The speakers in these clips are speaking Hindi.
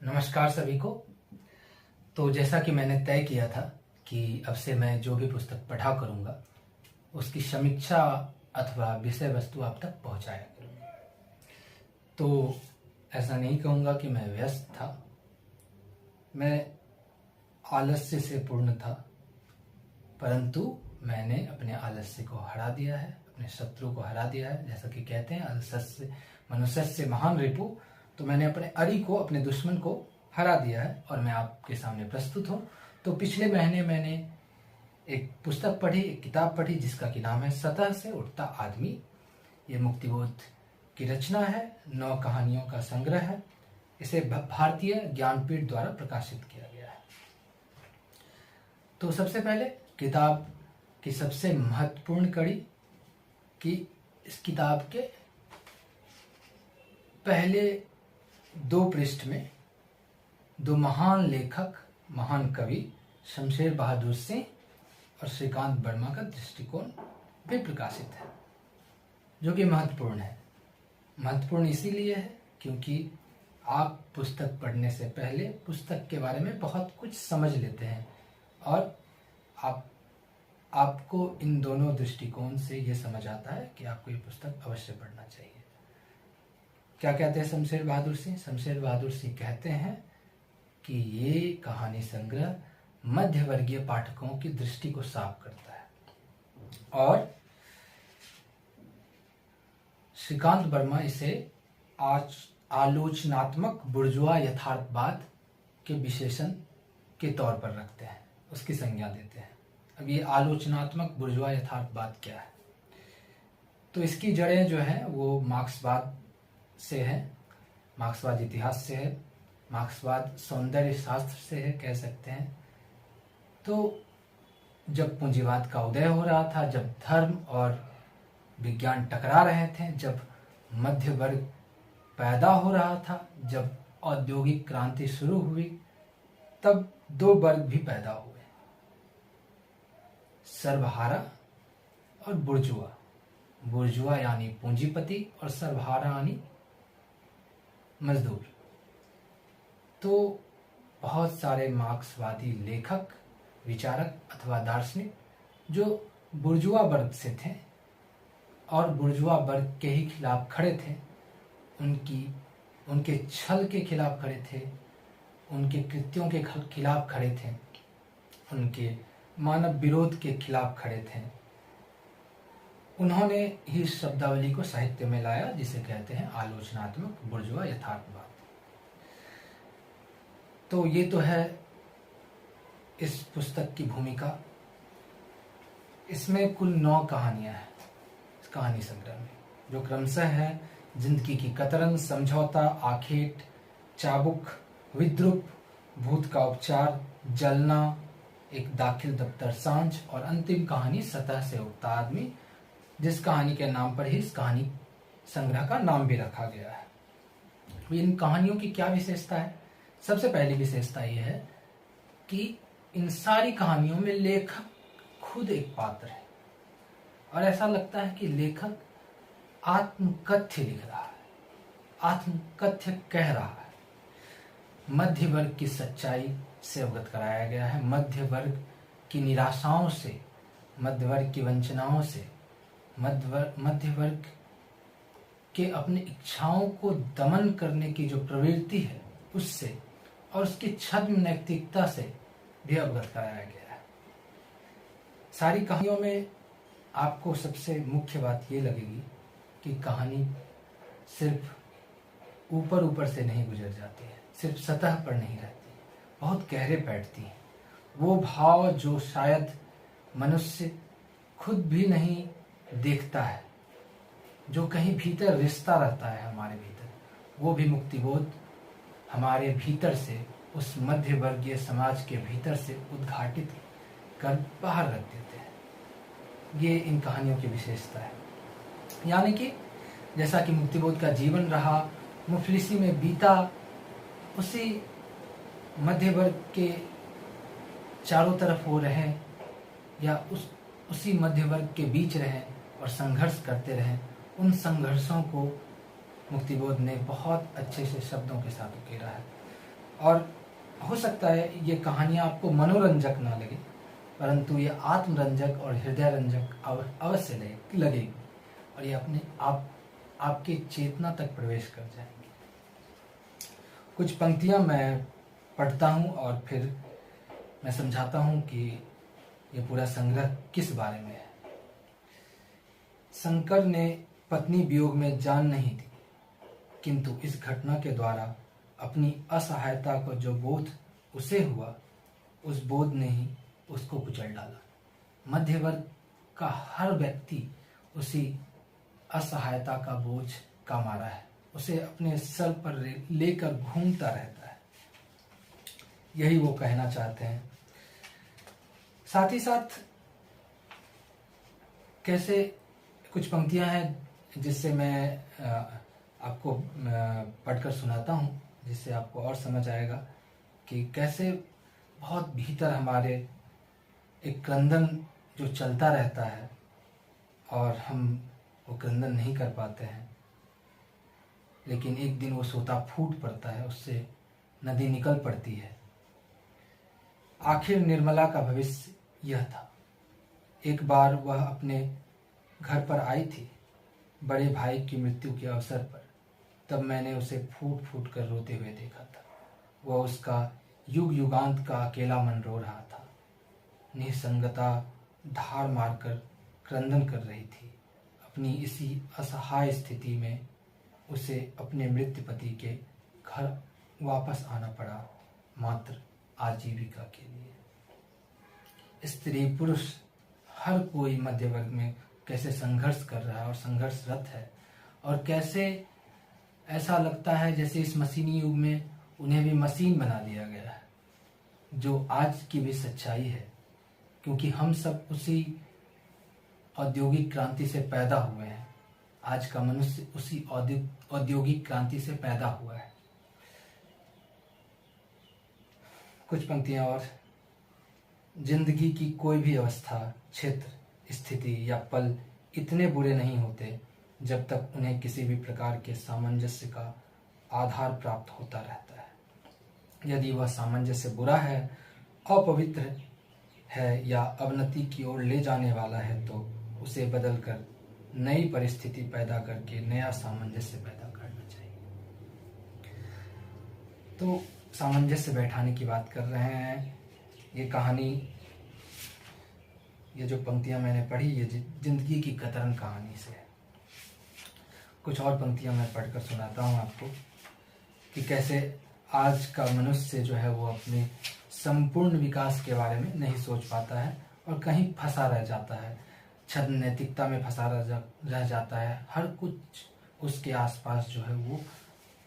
नमस्कार सभी को। तो जैसा कि मैंने तय किया था कि अब से मैं जो भी पुस्तक पढ़ा करूँगा उसकी समीक्षा अथवा विषय वस्तु आप तक पहुँचाया करूँगा। तो ऐसा नहीं कहूँगा कि मैं व्यस्त था, मैं आलस्य से पूर्ण था, परंतु मैंने अपने आलस्य को हरा दिया है, अपने शत्रु को हरा दिया है। जैसा कि कहते हैं अलसस्य मनुष्यस्य महान रिपु, तो मैंने अपने अरि को, अपने दुश्मन को हरा दिया है और मैं आपके सामने प्रस्तुत हूँ। तो पिछले महीने मैंने एक पुस्तक पढ़ी, एक किताब पढ़ी जिसका कि नाम है सतह से उठता आदमी। ये मुक्तिबोध की रचना है, 9 कहानियों का संग्रह है। इसे भारतीय ज्ञानपीठ द्वारा प्रकाशित किया गया है। तो सबसे पहले किताब की सबसे महत्वपूर्ण कड़ी कि इस किताब के पहले 2 पृष्ठ में 2 महान लेखक, महान कवि शमशेर बहादुर सिंह और श्रीकांत वर्मा का दृष्टिकोण भी प्रकाशित है, जो कि महत्वपूर्ण है। महत्वपूर्ण इसीलिए है क्योंकि आप पुस्तक पढ़ने से पहले पुस्तक के बारे में बहुत कुछ समझ लेते हैं और आपको इन दोनों दृष्टिकोण से ये समझ आता है कि आपको ये पुस्तक अवश्य पढ़ना चाहिए। क्या कहते हैं शमशेर बहादुर सिंह? शमशेर बहादुर सिंह कहते हैं कि ये कहानी संग्रह मध्यवर्गीय पाठकों की दृष्टि को साफ करता है और श्रीकांत वर्मा इसे आलोचनात्मक बुर्जुआ यथार्थवाद के विशेषण के तौर पर रखते हैं, उसकी संज्ञा देते हैं। अब ये आलोचनात्मक बुर्जुआ यथार्थवाद क्या है? तो इसकी जड़ें जो है वो मार्क्सवाद से है, मार्क्सवाद इतिहास से है, मार्क्सवाद सौंदर्य शास्त्र से है कह सकते हैं। तो जब पूंजीवाद का उदय हो रहा था, जब धर्म और विज्ञान टकरा रहे थे, जब मध्य वर्ग पैदा हो रहा था, जब औद्योगिक क्रांति शुरू हुई, तब 2 वर्ग भी पैदा हुए, सर्वहारा और बुर्जुआ। बुर्जुआ यानी पूंजीपति और सर्वहारा यानी मजदूर। तो बहुत सारे मार्क्सवादी लेखक, विचारक अथवा दार्शनिक जो बुर्जुआ वर्ग से थे और बुर्जुआ वर्ग के ही खिलाफ खड़े थे, उनके छल के खिलाफ खड़े थे, उनके कृत्यों के खिलाफ खड़े थे, उनके मानव विरोध के खिलाफ खड़े थे। उन्होंने ही शब्दावली को साहित्य में लाया जिसे कहते हैं आलोचनात्मक बुर्जुआ यथार्थवाद। तो ये तो है इस पुस्तक की भूमिका। इसमें कुल 9 कहानियां हैं इस कहानी संग्रह में, जो क्रमशः है जिंदगी की कतरन, समझौता, आखेट, चाबुक, विद्रूप, भूत का उपचार, जलना, एक दाखिल दफ्तर सांझ और अंतिम कहानी सतह से उठता आदमी, जिस कहानी के नाम पर ही इस कहानी संग्रह का नाम भी रखा गया है। इन कहानियों की क्या विशेषता है? सबसे पहली विशेषता यह है कि इन सारी कहानियों में लेखक खुद एक पात्र है और ऐसा लगता है कि लेखक आत्मकथ्य लिख रहा है, आत्मकथ्य कह रहा है। मध्य वर्ग की सच्चाई से अवगत कराया गया है, मध्य वर्ग की निराशाओं से, मध्य वर्ग की वंचनाओं से, मध्य वर्ग के अपनी इच्छाओं को दमन करने की जो प्रवृत्ति है उससे और उसकी छद्म नैतिकता से भी अवगत कराया गया है। सारी कहानियों में आपको सबसे मुख्य बात ये लगेगी कि कहानी सिर्फ ऊपर ऊपर से नहीं गुजर जाती है, सिर्फ सतह पर नहीं रहती, बहुत गहरे बैठती है। वो भाव जो शायद मनुष्य खुद भी नहीं देखता है, जो कहीं भीतर रिश्ता रहता है हमारे भीतर, वो भी मुक्तिबोध हमारे भीतर से, उस मध्य वर्गीय समाज के भीतर से उद्घाटित कर बाहर रख देते हैं। ये इन कहानियों की विशेषता है। यानी कि जैसा कि मुक्तिबोध का जीवन रहा, मुफलिसी में बीता, उसी मध्य वर्ग के चारों तरफ वो रहे या उसी मध्य वर्ग के बीच रहे और संघर्ष करते रहे, उन संघर्षों को मुक्तिबोध ने बहुत अच्छे से शब्दों के साथ उकेरा है। और हो सकता है ये कहानियाँ आपको मनोरंजक ना लगे, परंतु ये आत्मरंजक और हृदय रंजक अवश्य लगेगी, और ये अपने आपके चेतना तक प्रवेश कर जाएंगे। कुछ पंक्तियां मैं पढ़ता हूं और फिर मैं समझाता हूं कि ये पूरा संग्रह किस बारे में है। शंकर ने पत्नी वियोग में जान नहीं दी, किंतु इस घटना के द्वारा अपनी असहायता को जो बोध उसे हुआ, उस बोध ने ही उसको कुचल डाला। मध्य वर्ग का हर व्यक्ति उसी असहायता का बोझ का मारा है, उसे अपने सर पर लेकर घूमता रहता है। यही वो कहना चाहते हैं। साथ ही साथ कैसे कुछ पंक्तियां हैं जिससे मैं आपको पढ़कर सुनाता हूं, जिससे आपको और समझ आएगा कि कैसे बहुत भीतर हमारे एक क्रंदन जो चलता रहता है और हम वो क्रंदन नहीं कर पाते हैं, लेकिन एक दिन वो सोता फूट पड़ता है, उससे नदी निकल पड़ती है। आखिर निर्मला का भविष्य यह था। एक बार वह अपने घर पर आई थी बड़े भाई की मृत्यु के अवसर पर। तब मैंने उसे फूट फूट कर रोते हुए देखा था। वह उसका युग युगांत का अकेला मन रो रहा था। निसंगता धार मारकर क्रंदन कर रही थी। अपनी इसी असहाय स्थिति में उसे अपने मृत पति के घर वापस आना पड़ा, मात्र आजीविका के लिए। स्त्री पुरुष हर कोई मध्य वर्ग में कैसे संघर्ष कर रहा है और संघर्षरत है, और कैसे ऐसा लगता है जैसे इस मशीनी युग में उन्हें भी मशीन बना दिया गया है, जो आज की भी सच्चाई है। क्योंकि हम सब उसी औद्योगिक क्रांति से पैदा हुए हैं। आज का मनुष्य उसी औद्योगिक क्रांति से पैदा हुआ है। कुछ पंक्तियां और। जिंदगी की कोई भी अवस्था, क्षेत्र, स्थिति या पल इतने बुरे नहीं होते जब तक उन्हें किसी भी प्रकार के सामंजस्य का आधार प्राप्त होता रहता है। यदि वह सामंजस्य बुरा है, अपवित्र है या अवनति की ओर ले जाने वाला है, तो उसे बदलकर नई परिस्थिति पैदा करके नया सामंजस्य पैदा करना चाहिए। तो सामंजस्य बैठाने की बात कर रहे हैं। ये कहानी, ये जो पंक्तियां मैंने पढ़ी, ये जिंदगी की कतरन कहानी से है। कुछ और पंक्तियां मैं पढ़कर सुनाता हूं आपको कि कैसे आज का मनुष्य जो है वो अपने संपूर्ण विकास के बारे में नहीं सोच पाता है और कहीं फंसा रह जाता है, छद्म नैतिकता में फंसा रह जाता है। हर कुछ उसके आसपास जो है वो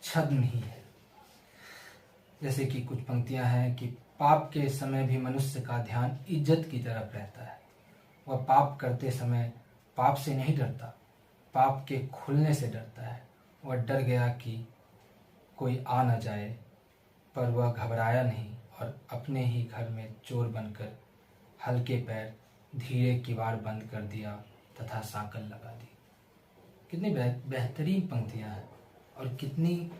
छद्म ही है। जैसे कि कुछ पंक्तियां हैं कि पाप के समय भी मनुष्य का ध्यान इज्जत की तरफ रहता है। वह पाप करते समय पाप से नहीं डरता, पाप के खुलने से डरता है। वह डर गया कि कोई आ न जाए, पर वह घबराया नहीं और अपने ही घर में चोर बनकर हल्के पैर धीरे किवाड़ बंद कर दिया तथा सांकल लगा दी। कितनी बेहतरीन पंक्तियां हैं और कितनी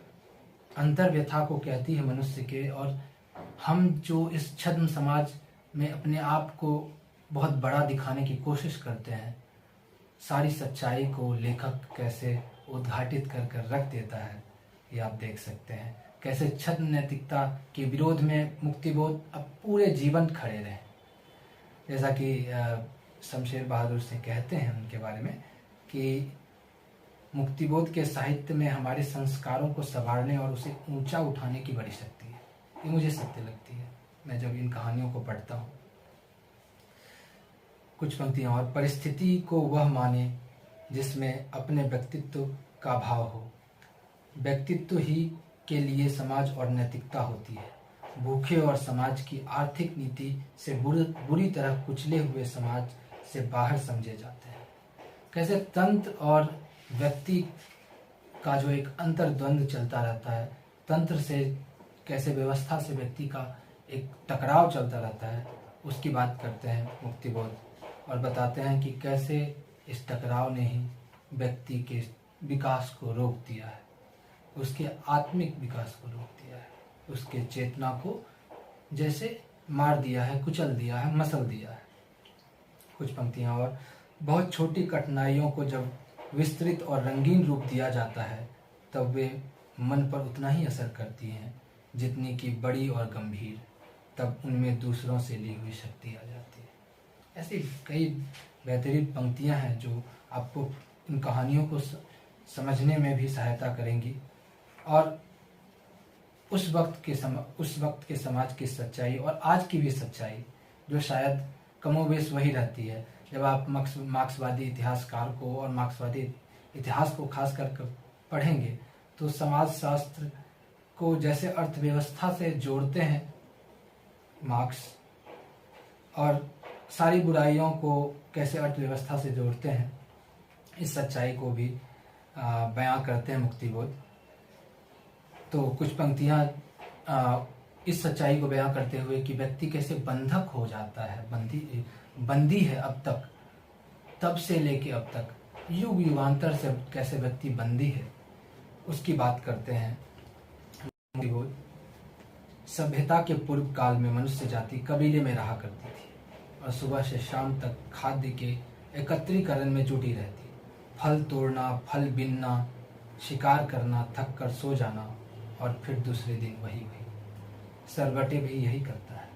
अंतर व्यथा को कहती है मनुष्य के। और हम जो इस छद्म समाज में अपने आप को बहुत बड़ा दिखाने की कोशिश करते हैं, सारी सच्चाई को लेखक कैसे उद्घाटित कर कर रख देता है, ये आप देख सकते हैं। कैसे छद्म नैतिकता के विरोध में मुक्तिबोध अब पूरे जीवन खड़े रहे। जैसा कि शमशेर बहादुर से कहते हैं उनके बारे में कि मुक्तिबोध के साहित्य में हमारे संस्कारों को संवारने और उसे ऊंचा उठाने की बड़ी शक्ति है। ये मुझे सत्य लगती है मैं जब इन कहानियों को पढ़ता हूँ। कुछ पंक्तियां और। परिस्थिति को वह माने जिसमें अपने व्यक्तित्व का भाव हो। व्यक्तित्व ही के लिए समाज और नैतिकता होती है। भूखे और समाज की आर्थिक नीति से बुरी तरह कुचले हुए समाज से बाहर समझे जाते हैं। कैसे तंत्र और व्यक्ति का जो एक अंतर्द्वंद चलता रहता है, तंत्र से कैसे व्यवस्था से व्यक्ति का एक टकराव चलता रहता है, उसकी बात करते हैं मुक्तिबोध। और बताते हैं कि कैसे इस टकराव ने ही व्यक्ति के विकास को रोक दिया है, उसके आत्मिक विकास को रोक दिया है। उसके चेतना को जैसे मार दिया है, कुचल दिया है, मसल दिया है। कुछ पंक्तियां और, बहुत छोटी कठिनाइयों को जब विस्तृत और रंगीन रूप दिया जाता है तब वे मन पर उतना ही असर करती हैं जितनी कि बड़ी और गंभीर, तब उनमें दूसरों से ली हुई शक्ति आ जाती है। ऐसी कई बेहतरीन पंक्तियां हैं जो आपको इन कहानियों को समझने में भी सहायता करेंगी और उस वक्त के समाज की सच्चाई और आज की भी सच्चाई जो शायद कमोबेश वही रहती है। जब आप मार्क्सवादी इतिहासकार को और मार्क्सवादी इतिहास को खास कर पढ़ेंगे तो समाज शास्त्र को जैसे अर्थव्यवस्था से जोड़ते हैं मार्क्स, और सारी बुराइयों को कैसे अर्थव्यवस्था से जोड़ते हैं, इस सच्चाई को भी बयां करते हैं मुक्तिबोध। तो कुछ पंक्तियां इस सच्चाई को बयां करते हुए कि व्यक्ति कैसे बंधक हो जाता है, बंदी है अब तक, तब से लेके अब तक, युग युगांतर से कैसे व्यक्ति बंदी है, उसकी बात करते हैं। सभ्यता के पूर्व काल में मनुष्य जाति कबीले में रहा करती थी और सुबह से शाम तक खाद्य के एकत्रीकरण में जुटी रहती। फल तोड़ना, फल बीनना, शिकार करना, थक कर सो जाना और फिर दूसरे दिन वही। सरवटे भी यही करता है,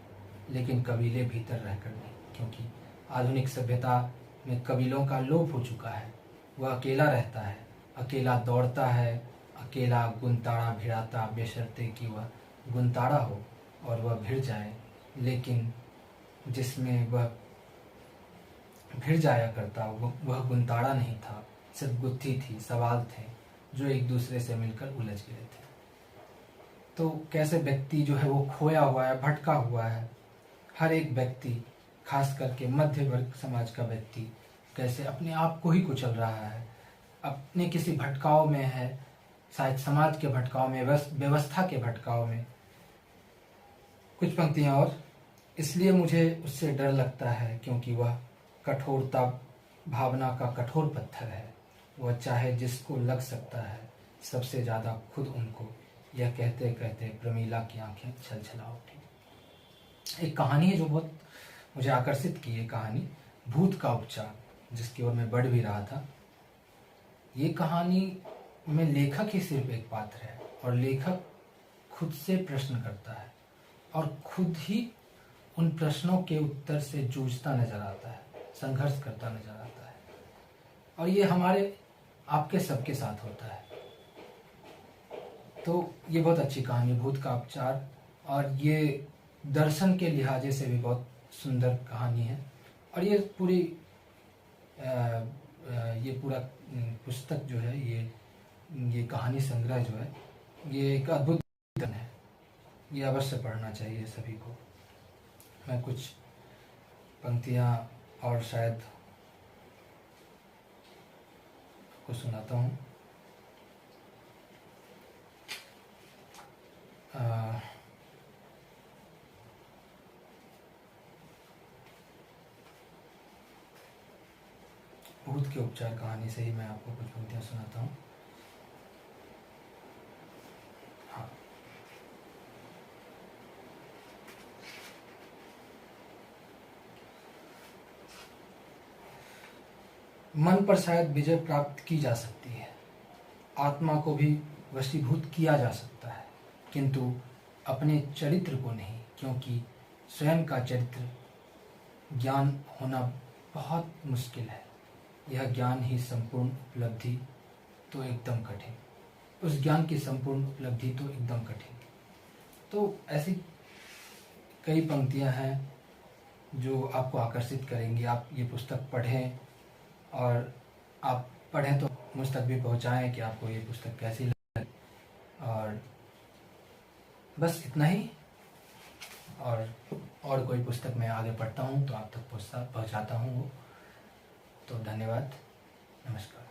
लेकिन कबीले भीतर रहकर नहीं, क्योंकि आधुनिक सभ्यता में कबीलों का लोप हो चुका है। वह अकेला रहता है, अकेला दौड़ता है, अकेला गुनताड़ा भिड़ाता, बेशर्ते कि वह गुनताड़ा हो और वह भिड़ जाए, लेकिन जिसमें वह भिड़ जाया करता वह गुनताड़ा नहीं था, सिर्फ गुत्थी थी, सवाल थे जो एक दूसरे से मिलकर उलझ गए थे। तो कैसे व्यक्ति जो है वो खोया हुआ है, भटका हुआ है। हर एक व्यक्ति, खास करके मध्य वर्ग समाज का व्यक्ति, कैसे अपने आप को ही कुचल रहा है, अपने किसी भटकाव में है, शायद समाज के भटकाव में, व्यवस्था के भटकाव में। कुछ पंक्तियां और, इसलिए मुझे उससे डर लगता है क्योंकि वह कठोरता भावना का कठोर पत्थर है। वह चाहे जिसको लग सकता है, सबसे ज्यादा खुद उनको। यह कहते कहते प्रमीला की आंखें छलछला उठी। एक कहानी है जो बहुत मुझे आकर्षित की, ये कहानी भूत का उपचार, जिसकी ओर मैं बढ़ भी रहा था। ये कहानी में लेखक ही सिर्फ एक पात्र है और लेखक खुद से प्रश्न करता है और खुद ही उन प्रश्नों के उत्तर से जूझता नजर आता है, संघर्ष करता नजर आता है। और ये हमारे आपके सबके साथ होता है। तो ये बहुत अच्छी कहानी भूत का उपचार, और ये दर्शन के लिहाजे से भी बहुत सुंदर कहानी है। और ये पूरा पुस्तक जो है, ये कहानी संग्रह जो है, ये एक अद्भुत है। ये अवश्य पढ़ना चाहिए सभी को। मैं कुछ पंक्तियां और शायद आपको सुनाता हूँ। भूत के उपचार कहानी से ही मैं आपको कुछ पंक्तियां सुनाता हूँ। हाँ। मन पर शायद विजय प्राप्त की जा सकती है, आत्मा को भी वशीभूत किया जा सकता है, किंतु अपने चरित्र को नहीं, क्योंकि स्वयं का चरित्र ज्ञान होना बहुत मुश्किल है। यह ज्ञान ही संपूर्ण उपलब्धि तो एकदम कठिन, उस ज्ञान की संपूर्ण उपलब्धि तो एकदम कठिन। तो ऐसी कई पंक्तियां हैं जो आपको आकर्षित करेंगी। आप ये पुस्तक पढ़ें, और आप पढ़ें तो मुझ तक भी पहुंचाएं कि आपको ये पुस्तक कैसी लगी। और बस इतना ही। और कोई पुस्तक मैं आगे पढ़ता हूँ तो आप तक पहुँचाता हूँ। तो धन्यवाद, नमस्कार।